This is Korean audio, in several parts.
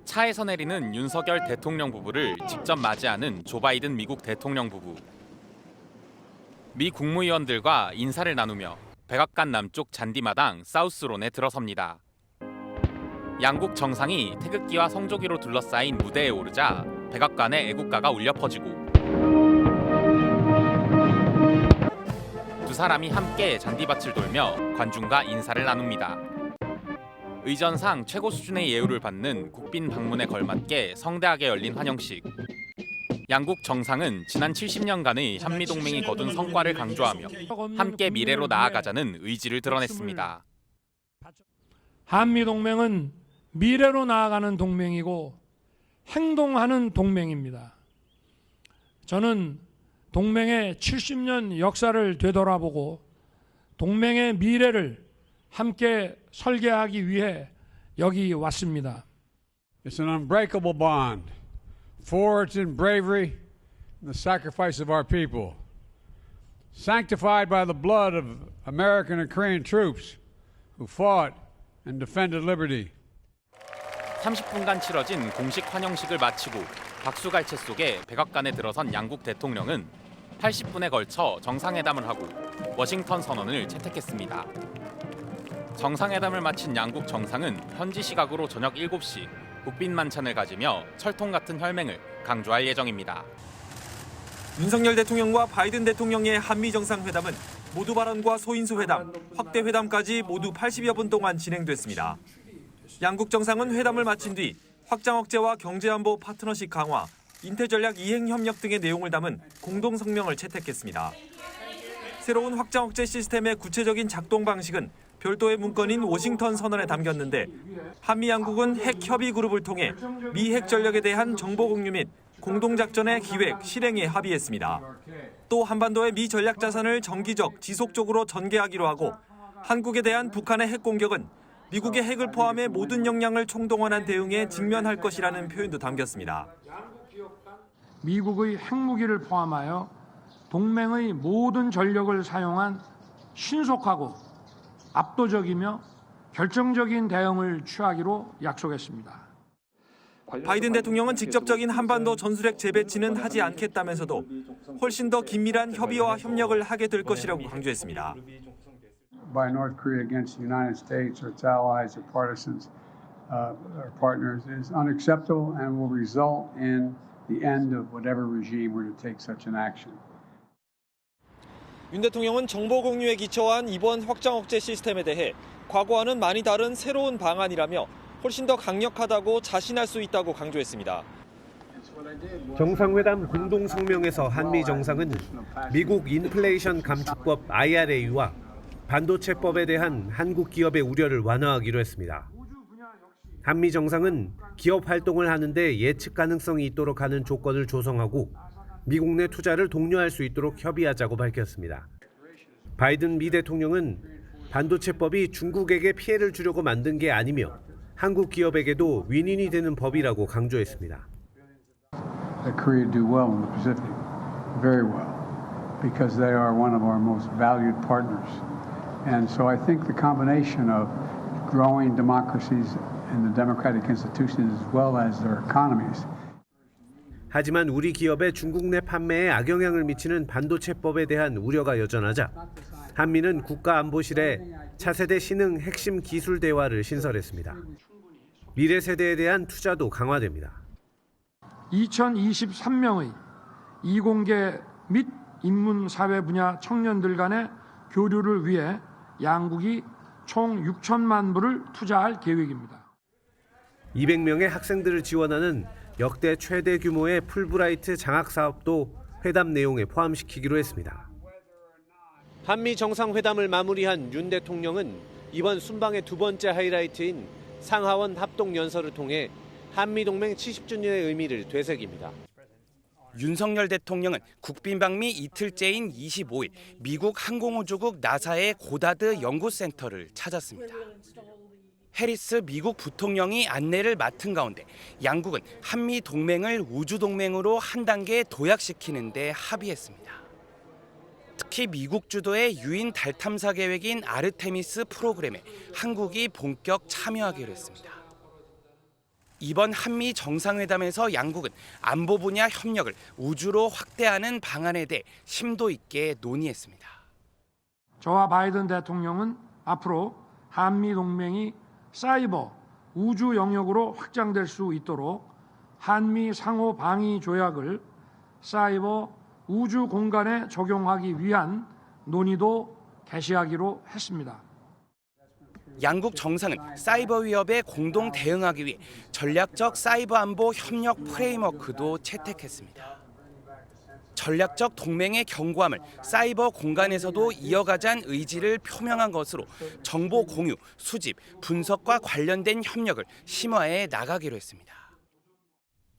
차에서 내리는 윤석열 대통령 부부를 직접 맞이하는 조 바이든 미국 대통령 부부. 미 국무위원들과 인사를 나누며 백악관 남쪽 잔디마당 사우스론에 들어섭니다. 양국 정상이 태극기와 성조기로 둘러싸인 무대에 오르자 백악관의 애국가가 울려 퍼지고 두 사람이 함께 잔디밭을 돌며 관중과 인사를 나눕니다. 의전상 최고 수준의 예우를 받는 국빈 방문에 걸맞게 성대하게 열린 환영식. 양국 정상은 지난 70년간의 한미동맹이 거둔 성과를 강조하며 함께 미래로 나아가자는 의지를 드러냈습니다. 한미동맹은 미래로 나아가는 동맹이고 행동하는 동맹입니다. 저는 동맹의 70년 역사를 되돌아보고 동맹의 미래를 함께 설계하기 위해 여기 왔습니다. It's an unbreakable bond, forged in bravery and the sacrifice of our people, sanctified by the blood of American and Korean troops who fought and defended liberty. 30분간 치러진 공식 환영식을 마치고 박수갈채 속에 백악관에 들어선 양국 대통령은 80분에 걸쳐 정상회담을 하고 워싱턴 선언을 채택했습니다. 정상회담을 마친 양국 정상은 현지 시각으로 저녁 7시 국빈 만찬을 가지며 철통 같은 혈맹을 강조할 예정입니다. 윤석열 대통령과 바이든 대통령의 한미 정상회담은 모두 발언과 소인수 회담, 확대 회담까지 모두 80여 분 동안 진행됐습니다. 양국 정상은 회담을 마친 뒤 확장 억제와 경제안보 파트너십 강화, 인태전략 이행 협력 등의 내용을 담은 공동 성명을 채택했습니다. 새로운 확장 억제 시스템의 구체적인 작동 방식은 별도의 문건인 워싱턴 선언에 담겼는데 한미 양국은 핵 협의 그룹을 통해 미 핵 전력에 대한 정보 공유 및 공동작전의 기획, 실행에 합의했습니다. 또 한반도의 미 전략 자산을 정기적, 지속적으로 전개하기로 하고 한국에 대한 북한의 핵 공격은 미국의 핵을 포함해 모든 역량을 총동원한 대응에 직면할 것이라는 표현도 담겼습니다. 미국의 핵무기를 포함하여 동맹의 모든 전력을 사용한 신속하고 압도적이며 결정적인 대응을 취하기로 약속했습니다. 바이든 대통령은 직접적인 한반도 전술핵 재배치는 하지 않겠다면서도 훨씬 더 긴밀한 협의와 협력을 하게 될 것이라고 강조했습니다. By North Korea against the United States or its allies or partisans or partners is unacceptable and will result in the end of whatever regime were to take such an action. 윤 대통령은 정보 공유에 기초한 이번 확장 억제 시스템에 대해 과거와는 많이 다른 새로운 방안이라며 훨씬 더 강력하다고 자신할 수 있다고 강조했습니다. 정상회담 공동 성명에서 한미 정상은 미국 인플레이션 감축법 IRA와 반도체법에 대한 한국 기업의 우려를 완화하기로 했습니다. 한미 정상은 기업 활동을 하는데 예측 가능성이 있도록 하는 조건을 조성하고 미국 내 투자를 독려할 수 있도록 협의하자고 밝혔습니다. 바이든 미 대통령은 반도체법이 중국에게 피해를 주려고 만든 게 아니며 한국 기업에게도 윈윈이 되는 법이라고 강조했습니다. That Korea do well in the Pacific, very well, because they are one of our most valued partners. And so I think the combination of growing democracies and the democratic institutions as well as their economies. 하지만 우리 기업의 중국 내 판매에 악영향을 미치는 반도체법에 대한 우려가 여전하자 한미는 국가안보실에 차세대 신흥 핵심 기술 대화를 신설했습니다. 미래 세대에 대한 투자도 강화됩니다. 2023명의 이공계 및 인문사회 분야 청년들 간의 교류를 위해 양국이 총 6천만 불을 투자할 계획입니다. 200명의 학생들을 지원하는 역대 최대 규모의 풀브라이트 장학 사업도 회담 내용에 포함시키기로 했습니다. 한미 정상회담을 마무리한 윤 대통령은 이번 순방의 두 번째 하이라이트인 상하원 합동 연설을 통해 한미 동맹 70주년의 의미를 되새깁니다. 윤석열 대통령은 국빈 방미 이틀째인 25일 미국 항공우주국 나사의 고다드 연구센터를 찾았습니다. 해리스 미국 부통령이 안내를 맡은 가운데 양국은 한미 동맹을 우주 동맹으로 한 단계 도약시키는 데 합의했습니다. 특히 미국 주도의 유인 달 탐사 계획인 아르테미스 프로그램에 한국이 본격 참여하기로 했습니다. 이번 한미 정상회담에서 양국은 안보 분야 협력을 우주로 확대하는 방안에 대해 심도 있게 논의했습니다. 저와 바이든 대통령은 앞으로 한미 동맹이 사이버, 우주 영역으로 확장될 수 있도록 한미 상호 방위 조약을 사이버, 우주 공간에 적용하기 위한 논의도 개시하기로 했습니다. 양국 정상은 사이버 위협에 공동 대응하기 위해 전략적 사이버 안보 협력 프레임워크도 채택했습니다. 전략적 동맹의 견고함을 사이버 공간에서도 이어가자는 의지를 표명한 것으로 정보 공유, 수집, 분석과 관련된 협력을 심화해 나가기로 했습니다.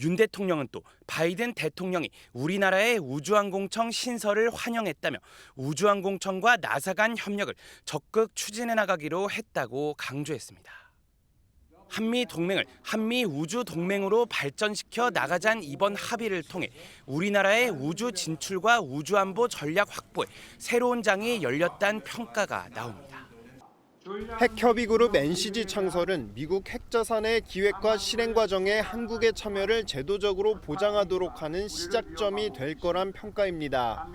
윤 대통령은 또 바이든 대통령이 우리나라의 우주항공청 신설을 환영했다며 우주항공청과 나사 간 협력을 적극 추진해 나가기로 했다고 강조했습니다. 한미 동맹을 한미 우주 동맹으로 발전시켜 나가자는 이번 합의를 통해 우리나라의 우주 진출과 우주 안보 전략 확보에 새로운 장이 열렸다는 평가가 나옵니다. 핵협의그룹 NCG 창설은 미국 핵자산의 기획과 실행 과정에 한국의 참여를 제도적으로 보장하도록 하는 시작점이 될 거란 평가입니다.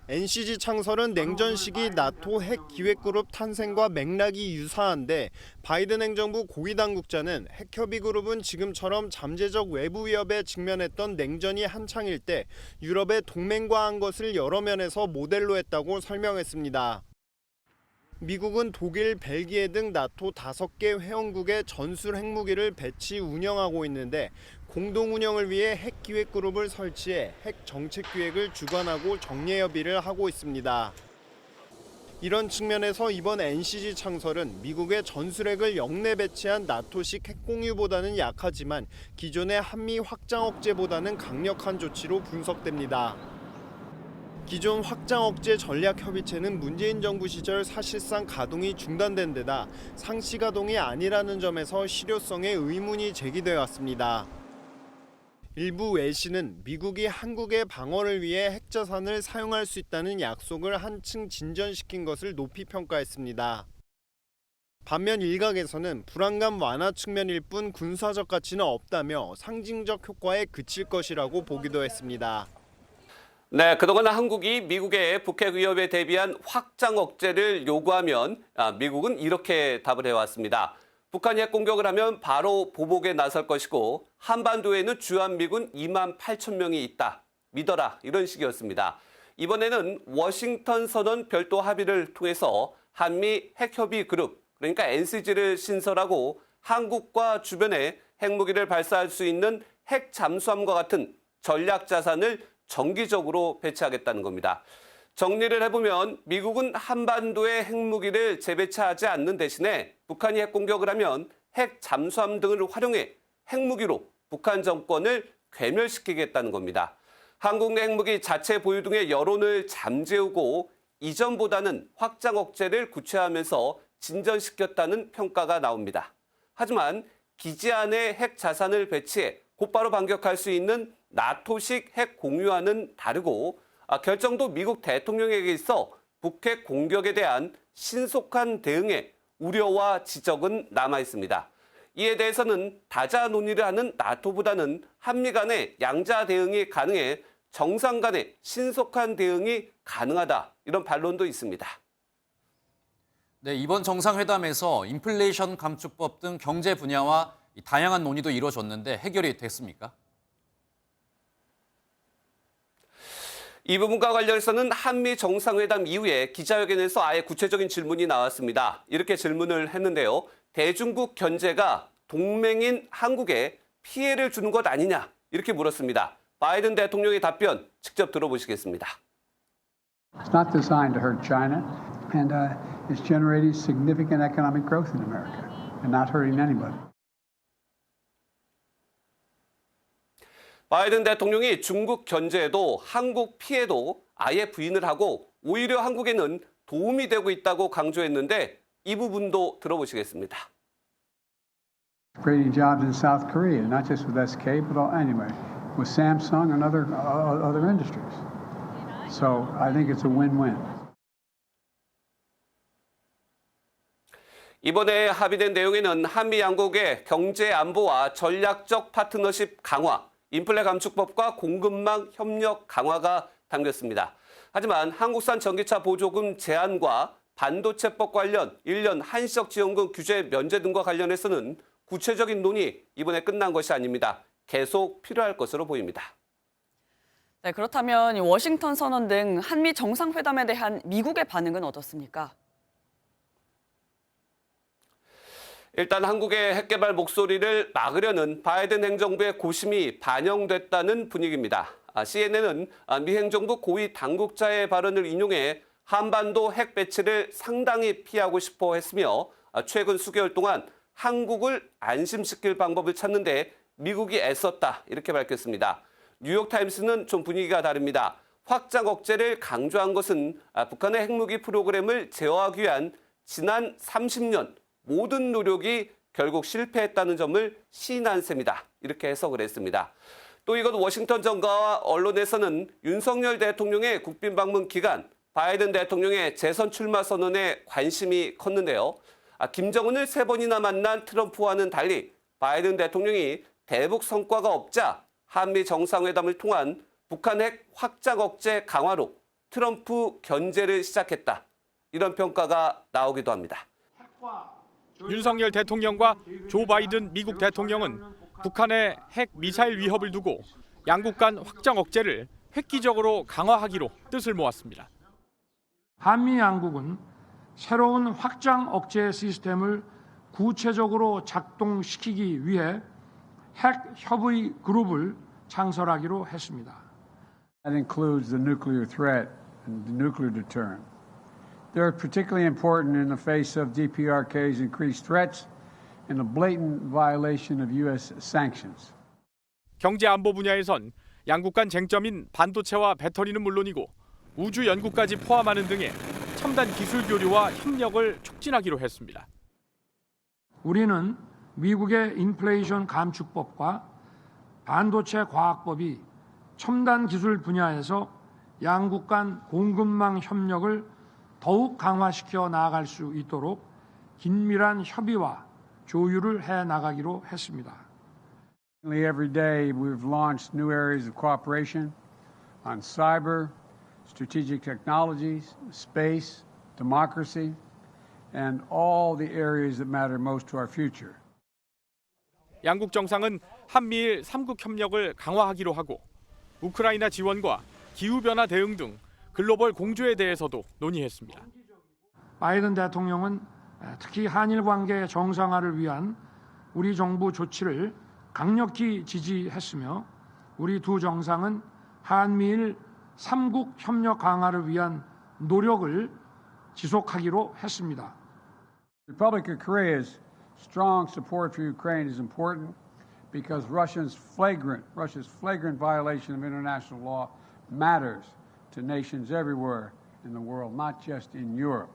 NCG 창설은 냉전 시기 나토 핵기획그룹 탄생과 맥락이 유사한데 바이든 행정부 고위 당국자는 핵협의그룹은 지금처럼 잠재적 외부 위협에 직면했던 냉전이 한창일 때 유럽의 동맹과 한 것을 여러 면에서 모델로 했다고 설명했습니다. 미국은 독일, 벨기에 등 나토 5개 회원국에 전술 핵무기를 배치 운영하고 있는데 공동 운영을 위해 핵기획그룹을 설치해 핵 정책 기획을 주관하고 정례 협의를 하고 있습니다. 이런 측면에서 이번 NCG 창설은 미국의 전술핵을 영내 배치한 나토식 핵공유보다는 약하지만 기존의 한미 확장 억제보다는 강력한 조치로 분석됩니다. 기존 확장 억제 전략 협의체는 문재인 정부 시절 사실상 가동이 중단된 데다 상시 가동이 아니라는 점에서 실효성에 의문이 제기돼 왔습니다. 일부 외신은 미국이 한국의 방어를 위해 핵자산을 사용할 수 있다는 약속을 한층 진전시킨 것을 높이 평가했습니다. 반면 일각에서는 불안감 완화 측면일 뿐 군사적 가치는 없다며 상징적 효과에 그칠 것이라고 보기도 했습니다. 네, 그동안 한국이 미국의 북핵 위협에 대비한 확장 억제를 요구하면 미국은 이렇게 답을 해왔습니다. 북한이 핵 공격을 하면 바로 보복에 나설 것이고 한반도에는 주한미군 2만 8천 명이 있다. 믿어라. 이런 식이었습니다. 이번에는 워싱턴 선언 별도 합의를 통해서 한미 핵협의 그룹, 그러니까 NCG를 신설하고 한국과 주변에 핵무기를 발사할 수 있는 핵 잠수함과 같은 전략 자산을 정기적으로 배치하겠다는 겁니다. 정리를 해보면 미국은 한반도에 핵무기를 재배치하지 않는 대신에 북한이 핵 공격을 하면 핵 잠수함 등을 활용해 핵무기로 북한 정권을 괴멸시키겠다는 겁니다. 한국 내 핵무기 자체 보유 등의 여론을 잠재우고 이전보다는 확장 억제를 구체화하면서 진전시켰다는 평가가 나옵니다. 하지만 기지 안에 핵 자산을 배치해 곧바로 반격할 수 있는 나토식 핵 공유와는 다르고 결정도 미국 대통령에게 있어 북핵 공격에 대한 신속한 대응에 우려와 지적은 남아 있습니다. 이에 대해서는 다자 논의를 하는 나토보다는 한미 간의 양자 대응이 가능해 정상 간의 신속한 대응이 가능하다. 이런 반론도 있습니다. 네, 이번 정상회담에서 인플레이션 감축법 등 경제 분야와 다양한 논의도 이루어졌는데 해결이 됐습니까? 이 부분과 관련해서는 한미 정상회담 이후에 기자회견에서 아예 구체적인 질문이 나왔습니다. 이렇게 질문을 했는데요. 대중국 견제가 동맹인 한국에 피해를 주는 것 아니냐 이렇게 물었습니다. 바이든 대통령의 답변 직접 들어보시겠습니다. It's not designed to hurt China, and it's generating significant economic growth in America and not hurting anybody. 바이든 대통령이 중국 견제에도 한국 피해도 아예 부인을 하고 오히려 한국에는 도움이 되고 있다고 강조했는데 이 부분도 들어보시겠습니다. Creating jobs in South Korea, not just with SK, but anyway, with Samsung and other industries. So I think it's a win-win. 이번에 합의된 내용에는 한미 양국의 경제 안보와 전략적 파트너십 강화, 인플레 감축법과 공급망 협력 강화가 담겼습니다. 하지만 한국산 전기차 보조금 제한과 반도체법 관련 1년 한시적 지원금 규제 면제 등과 관련해서는 구체적인 논의 이번에 끝난 것이 아닙니다. 계속 필요할 것으로 보입니다. 네, 그렇다면 워싱턴 선언 등 한미 정상회담에 대한 미국의 반응은 어떻습니까? 일단 한국의 핵개발 목소리를 막으려는 바이든 행정부의 고심이 반영됐다는 분위기입니다. CNN은 미 행정부 고위 당국자의 발언을 인용해 한반도 핵 배치를 상당히 피하고 싶어 했으며 최근 수개월 동안 한국을 안심시킬 방법을 찾는데 미국이 애썼다 이렇게 밝혔습니다. 뉴욕타임스는 좀 분위기가 다릅니다. 확장 억제를 강조한 것은 북한의 핵무기 프로그램을 제어하기 위한 지난 30년 모든 노력이 결국 실패했다는 점을 시인한 셈이다. 이렇게 해석을 했습니다. 또 이것 워싱턴 정가와 언론에서는 윤석열 대통령의 국빈 방문 기간, 바이든 대통령의 재선 출마 선언에 관심이 컸는데요. 김정은을 3번이나 만난 트럼프와는 달리 바이든 대통령이 대북 성과가 없자 한미 정상회담을 통한 북한 핵 확장 억제 강화로 트럼프 견제를 시작했다. 이런 평가가 나오기도 합니다. 윤석열 대통령과 조 바이든 미국 대통령은 북한의 핵 미사일 위협을 두고 양국 간 확장 억제를 획기적으로 강화하기로 뜻을 모았습니다. 한미 양국은 새로운 확장 억제 시스템을 구체적으로 작동시키기 위해 핵 협의 그룹을 창설하기로 했습니다. That includes the nuclear threat and the nuclear deterrent. They're particularly important in the face of DPRK's increased threats and a blatant violation of U.S. sanctions. 경제 안보 분야에선 양국 간 쟁점인 반도체와 배터리는 물론이고 우주 연구까지 포함하는 등의 첨단 기술 교류와 협력을 촉진하기로 했습니다. 우리는 미국의 인플레이션 감축법과 반도체 과학법이 첨단 기술 분야에서 양국 간 공급망 협력을 더욱 강화시켜 나아갈 수 있도록 긴밀한 협의와 조율을 해 나가기로 했습니다. Every day we've launched new areas of cooperation on cyber, strategic technologies, space, democracy, and all the areas that matter most to our future. 양국 정상은 한미일 3국 협력을 강화하기로 하고 우크라이나 지원과 기후변화 대응 등 글로벌 공조에 대해서도 논의했습니다. 바이든 대통령은 특히 한일 관계 정상화를 위한 우리 정부 조치를 강력히 지지했으며 우리 두 정상은 한미일 3국 협력 강화를 위한 노력을 지속하기로 했습니다. The Republic of Korea's strong support for Ukraine is important because Russia's flagrant violation of international law matters to nations everywhere in the world, not just in Europe.